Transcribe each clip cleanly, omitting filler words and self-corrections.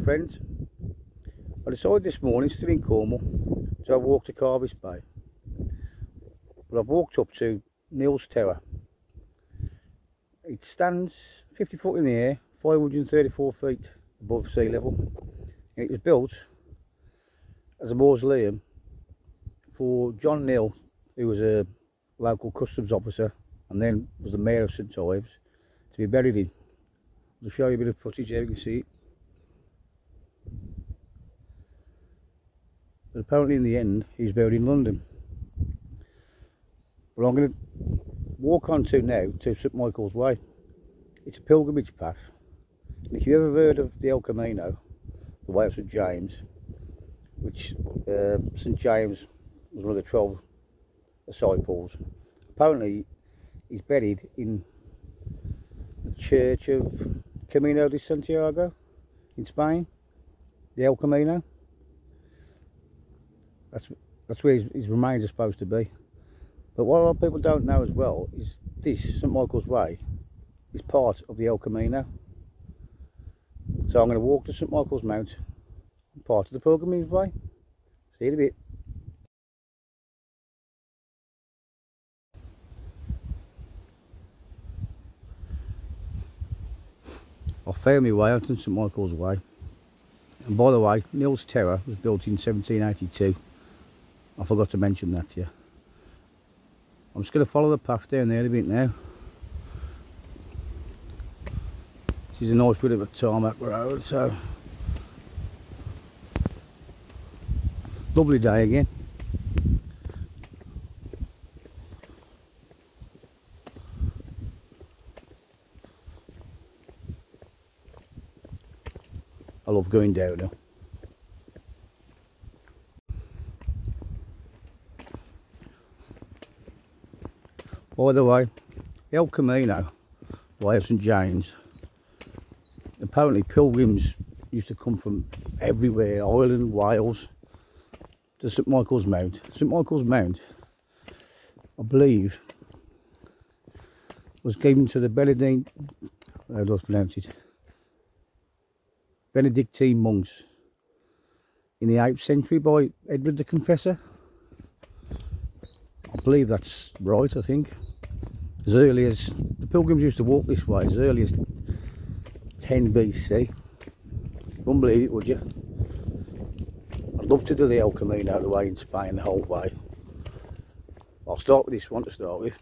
friends. I decided this morning, still in Cornwall, to have a walk to Ives Bay. But I've walked up to Neil's Tower. It stands 50 foot in the air, 534 feet above sea level. And it was built as a mausoleum for John Neil, who was a local customs officer and then was the mayor of St Ives, to be buried in. I'll show you a bit of footage here, you can see it. But apparently in the end he's buried in London. But I'm going to walk on to now to St Michael's Way. It's a pilgrimage path, and if you've ever heard of the El Camino, the way of St James, which St James was one of the 12 disciples, apparently he's buried in the church of Camino de Santiago in Spain, the El Camino. That's where his remains are supposed to be. But what a lot of people don't know as well is this St Michael's Way is part of the El Camino. So I'm going to walk to St Michael's Mount, part of the pilgrimage way. See you in a bit. I found my way out on St Michael's Way. And by the way, Neil's Tower was built in 1782. I forgot to mention that to you. I'm just going to follow the path down there a bit now. This is a nice bit of a tarmac road, so lovely day again. I love going downhill. By the way, El Camino, way of St James, apparently pilgrims used to come from everywhere, Ireland, Wales, to St Michael's Mount. St Michael's Mount, I believe, was given to the Benedictine monks in the 8th century by Edward the Confessor. I believe that's right, I think. As early as, the pilgrims used to walk this way as early as 10 BC. You wouldn't believe it, would you? I'd love to do the El Camino the way in Spain the whole way. I'll start with this one to start with.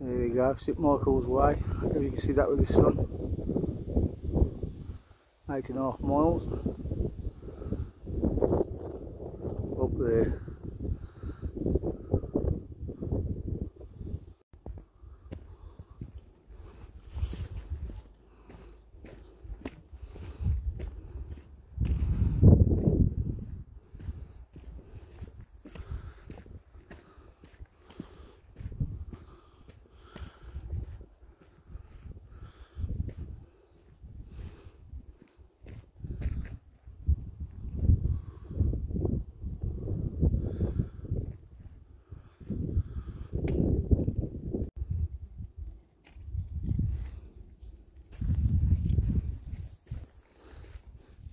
There we go, St Michael's Way. As you can see that with the sun. 8.5 miles up there.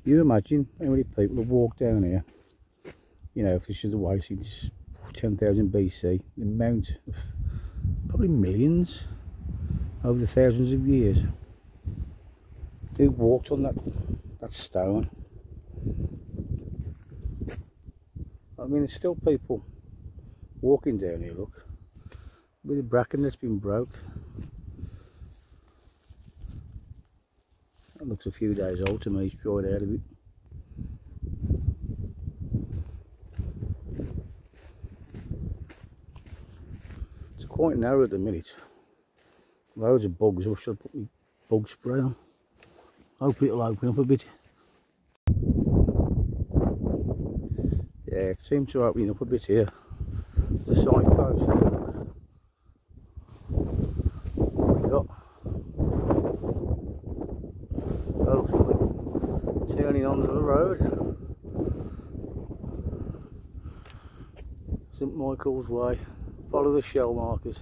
You imagine how many people have walked down here, you know, if this is the way since 10,000 BC, the amount of probably millions over the thousands of years who walked on that stone. I mean, there's still people walking down here, look, with the bracken that's been broke. That looks a few days old to me, it's dried out a bit. It's quite narrow at the minute. Loads of bugs, or should I put my bug spray on? Hope it'll open up a bit. Yeah, it seems to open up a bit here. The signpost there, look. What we got? Oh, something turning onto the road. St Michael's Way, follow the shell markers.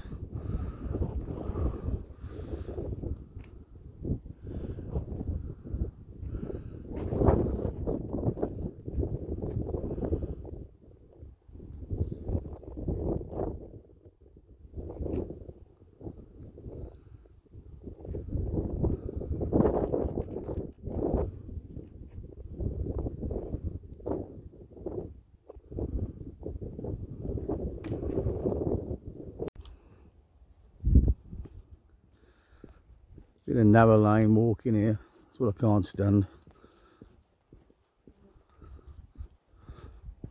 Bit of narrow lane walking here, that's what I can't stand.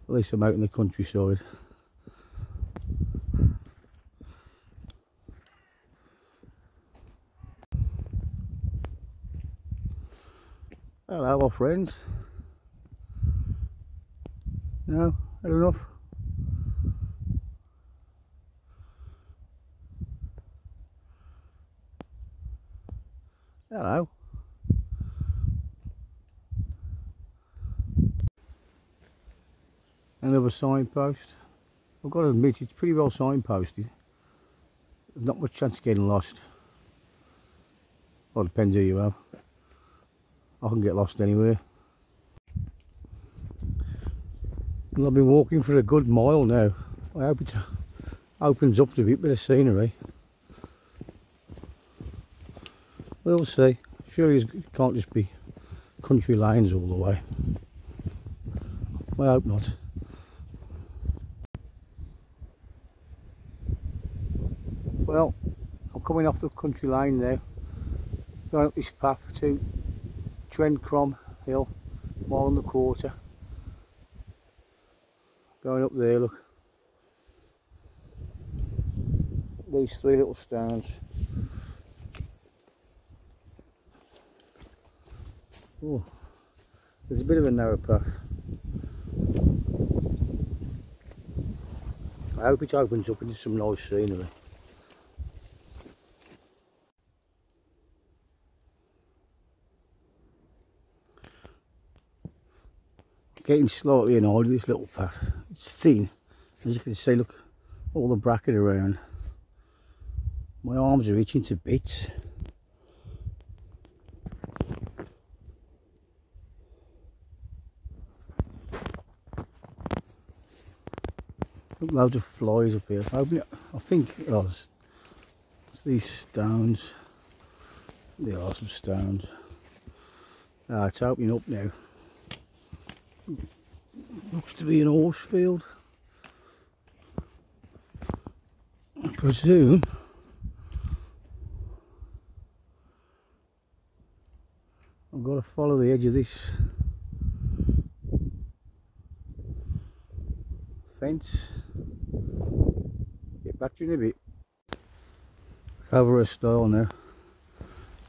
At least I'm out in the countryside. Hello my friends. No, had enough? Hello. Another signpost. I've got to admit it's pretty well signposted. There's not much chance of getting lost. Well, it depends who you have. I can get lost anywhere. Well, I've been walking for a good mile now. I hope it opens up to a bit of scenery. We'll see. Surely it can't just be country lanes all the way. I hope not. Well, I'm coming off the country lane now. Going up this path to Trencrom Hill, mile and a quarter. Going up there, look. These three little stones. Oh, there's a bit of a narrow path. I hope it opens up into some nice scenery. Getting slightly annoyed with this little path. It's thin, as you can see, look, all the bracket around. My arms are itching to bits. Look, loads of flies up here. I think it's these stones. There are some stones. Ah, it's opening up now. Looks to be an horse field. I presume. I've got to follow the edge of this fence. Get back to you in a bit. Cover a style now.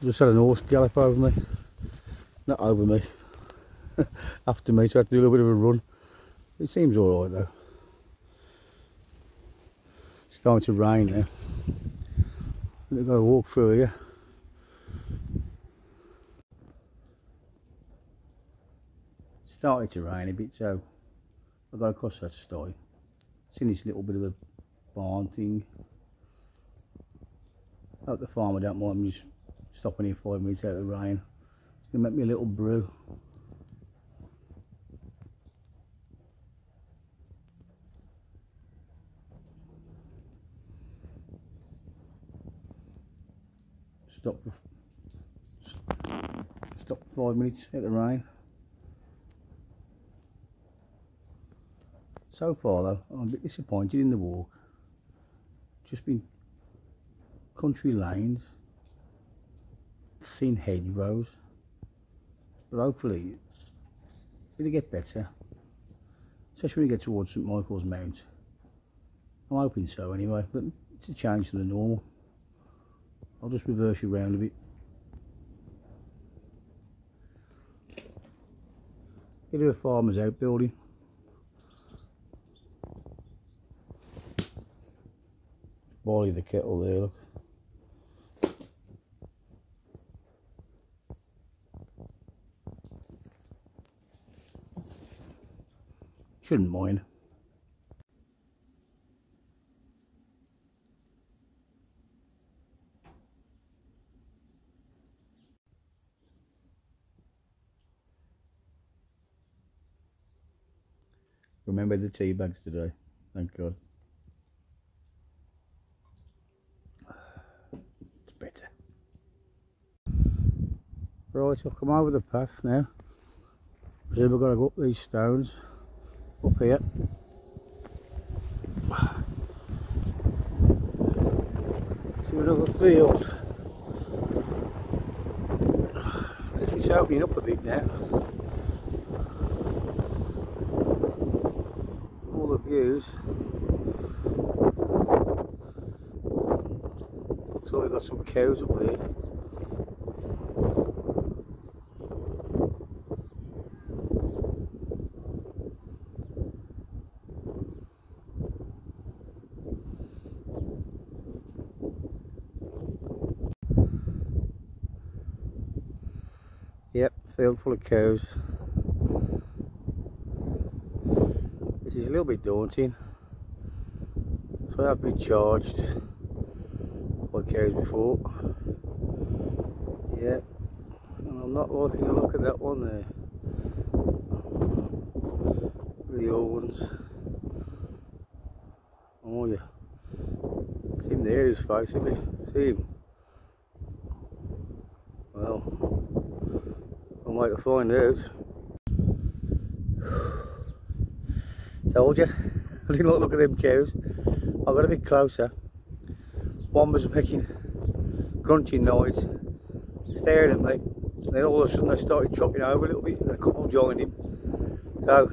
Just had an horse gallop over me. Not over me. After me, so I had to do a little bit of a run. It seems alright though. It's starting to rain now. I've got to walk through here. It's starting to rain a bit, so I've got to cross that stile. Seen this little bit of a barn thing. I hope the farmer don't mind me just stopping here 5 minutes out of the rain. It's going to make me a little brew. Stop for 5 minutes out of the rain. So far though, I'm a bit disappointed in the walk. Just been country lanes, thin hedgerows, but hopefully it'll get better, especially when you get towards St Michael's Mount. I'm hoping so anyway, but it's a change to the normal. I'll just reverse you round a bit. Bit of a farmer's outbuilding. Boiling the kettle there, look. Shouldn't mind. Remember the tea bags today, thank God. It's better. Right, I've come over the path now. So we've got to go up these stones, up here. To another field. It's opening up a bit now. All the views. Looks like we've got some cows up there. Yep, field full of cows. This is a little bit daunting. So I have been charged by cows before. Yeah, and I'm not liking the look of that one there. The horns. Oh yeah. See him there, he's facing me. See him? Well, I'll make to find out. Told you, I didn't like the look at them cows. I got a bit closer. One was making grunting noise, staring at me. And then all of a sudden they started chopping over a little bit. A couple joined him. So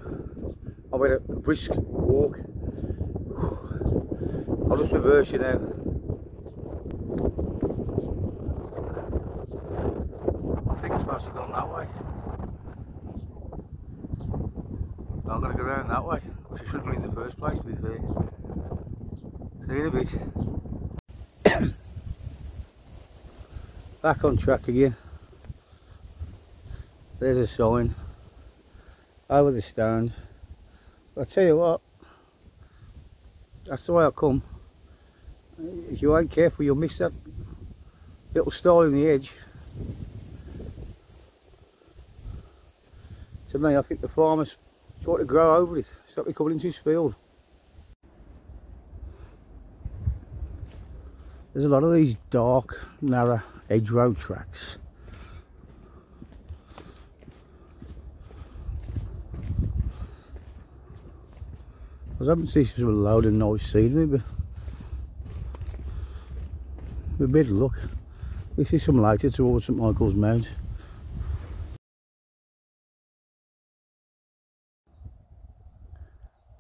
I went a brisk walk. I'll just reverse you now. I think it's supposed to have gone that way. I'm going to go around that way, which I should have gone in the first place, to be fair. See you in a bit. Back on track again. There's a sign over the stones. But I tell you what, that's the way I come. If you ain't careful, you'll miss that little stile in the edge. To me, I think the farmer's trying to grow over it, stop it coming into his field. There's a lot of these dark, narrow hedgerow tracks. I was hoping to see some loud and nice scenery, but with a bit of luck, we see some later towards St Michael's Mount.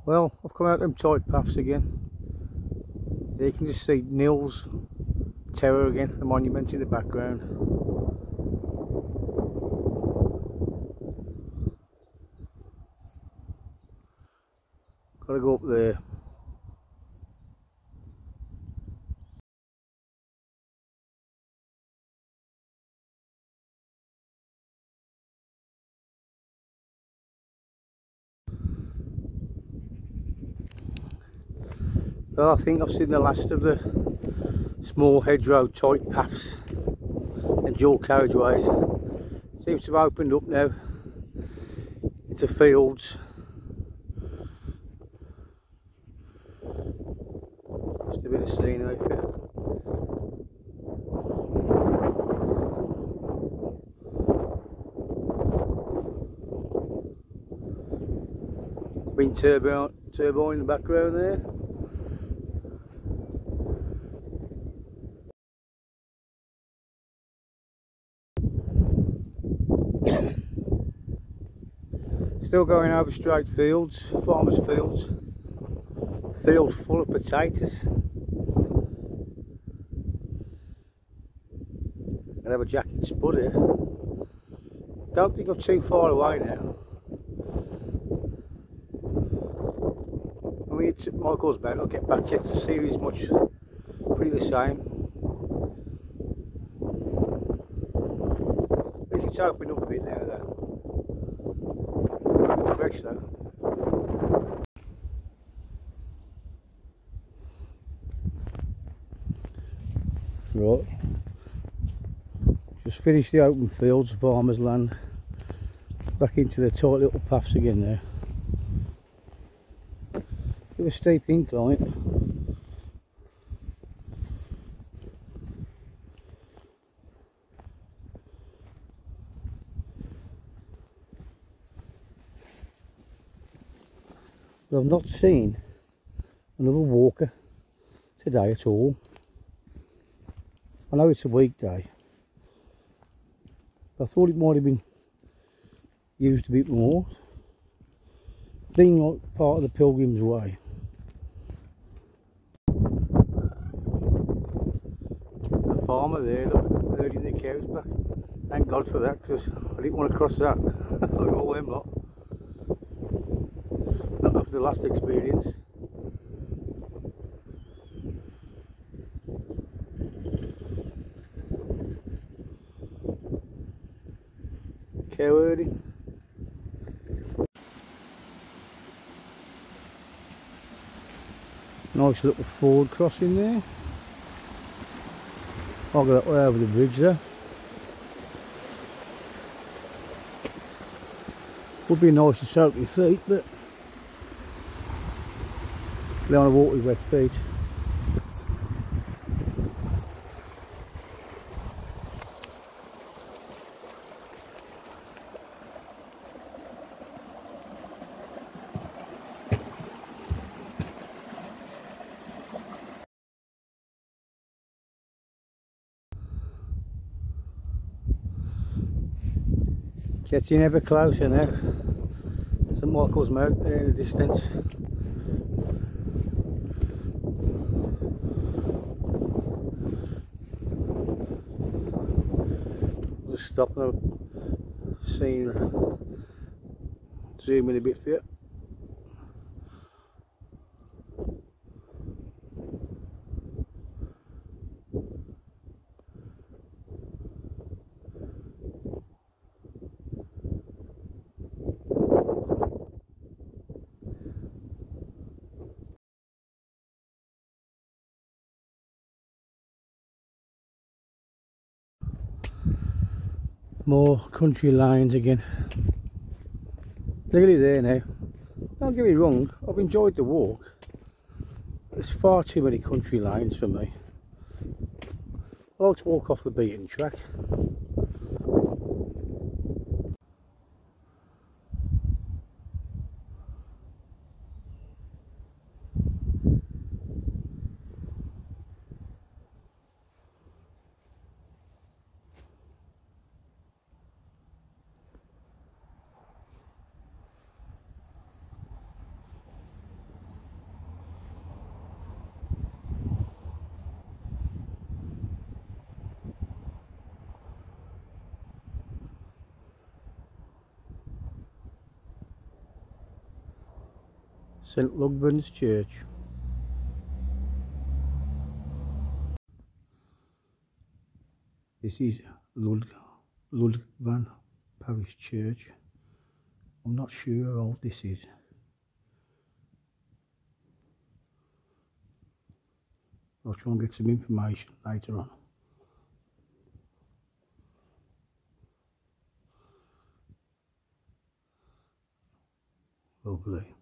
Well, I've come out them tight paths again. There you can just see Nils Tower again, the monument in the background. Gotta go up there. Well, I think I've seen the last of the small hedgerow tight paths and dual carriageways. Seems to have opened up now into fields. Just a bit of scenery for you. Wind turbine in the background there. Still going over straight fields, farmers' fields. Field full of potatoes. I have a jacket spud here. Don't think I'm too far away now. When we hit St Michael's Mount, I'll get back check to see if it's much pretty the same. At least it's opening up a bit now though. Fresh though. Right, just finished the open fields, farmers' land. Back into the tight little paths again there. Bit of a steep incline. But I've not seen another walker today at all. I know it's a weekday, but I thought it might have been used a bit more, being like part of the Pilgrim's Way. The farmer there, look, herding the cows back. Thank God for that, because I didn't want to cross that. Like all them lot. Not after the last experience. Cow herding. Nice little ford crossing there. I'll go that way over the bridge there. Would be nice to soak your feet, but you don't want to walk with wet feet. Getting ever closer now. St Michael's Mount there in the distance. Just stop and scene, zoom in a bit for you. More country lines again. Nearly there now. Don't get me wrong, I've enjoyed the walk. There's far too many country lanes for me. I like to walk off the beaten track. St Lugvan's Church. This is Lugvan Parish Church. I'm not sure how old this is. I'll try and get some information later on. Lovely.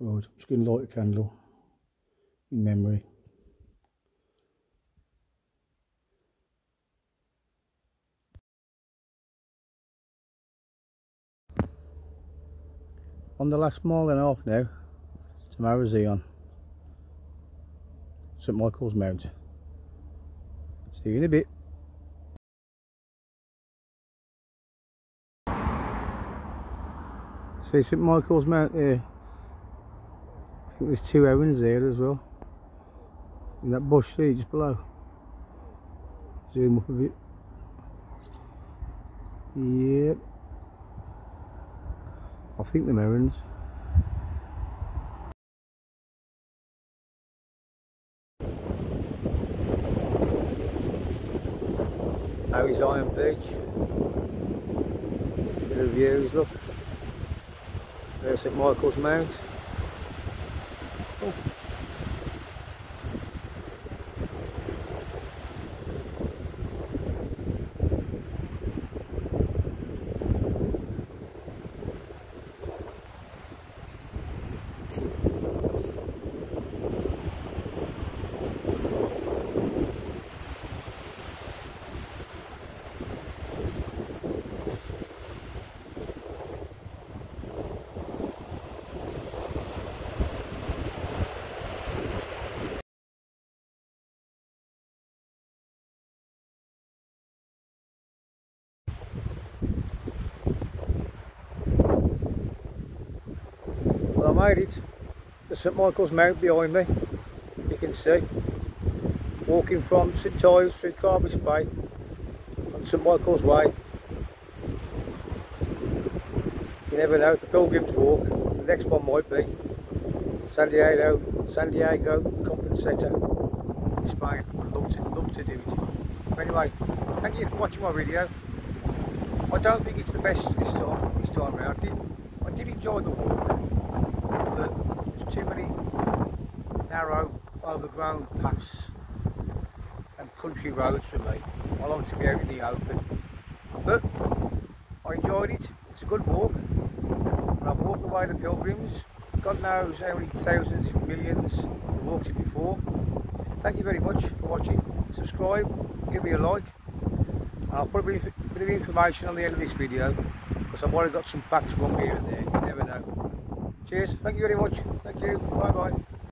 Right, I'm just going to light a candle in memory. On the last mile and a half now to Marazion, St Michael's Mount. See you in a bit. See St Michael's Mount there. I think there's two herons there as well. In that bush tree just below. Zoom up a bit. Yep. I think the herons. beach. Bit of views, look. There's St Michael's Mount. Oh. Well, I made it. The St Michael's Mount behind me, you can see. Walking from St Ives through Carby's Bay on St Michael's Way. You never know, the Pilgrim's Walk. The next one might be Santiago Compensata in Spain. I'd love to do it. Anyway, thank you for watching my video. I don't think it's the best this time around. I did enjoy the walk, but there's too many narrow, overgrown paths and country roads for me. I like to be out in the open, but I enjoyed it. It's a good walk, and I've walked away the pilgrims. God knows how many thousands, millions have walked it before. Thank you very much for watching. Subscribe, give me a like, and I'll put a bit of information on the end of this video, because I've already got some facts wrong here and there. You never know. Cheers, thank you very much. Thank you, bye bye.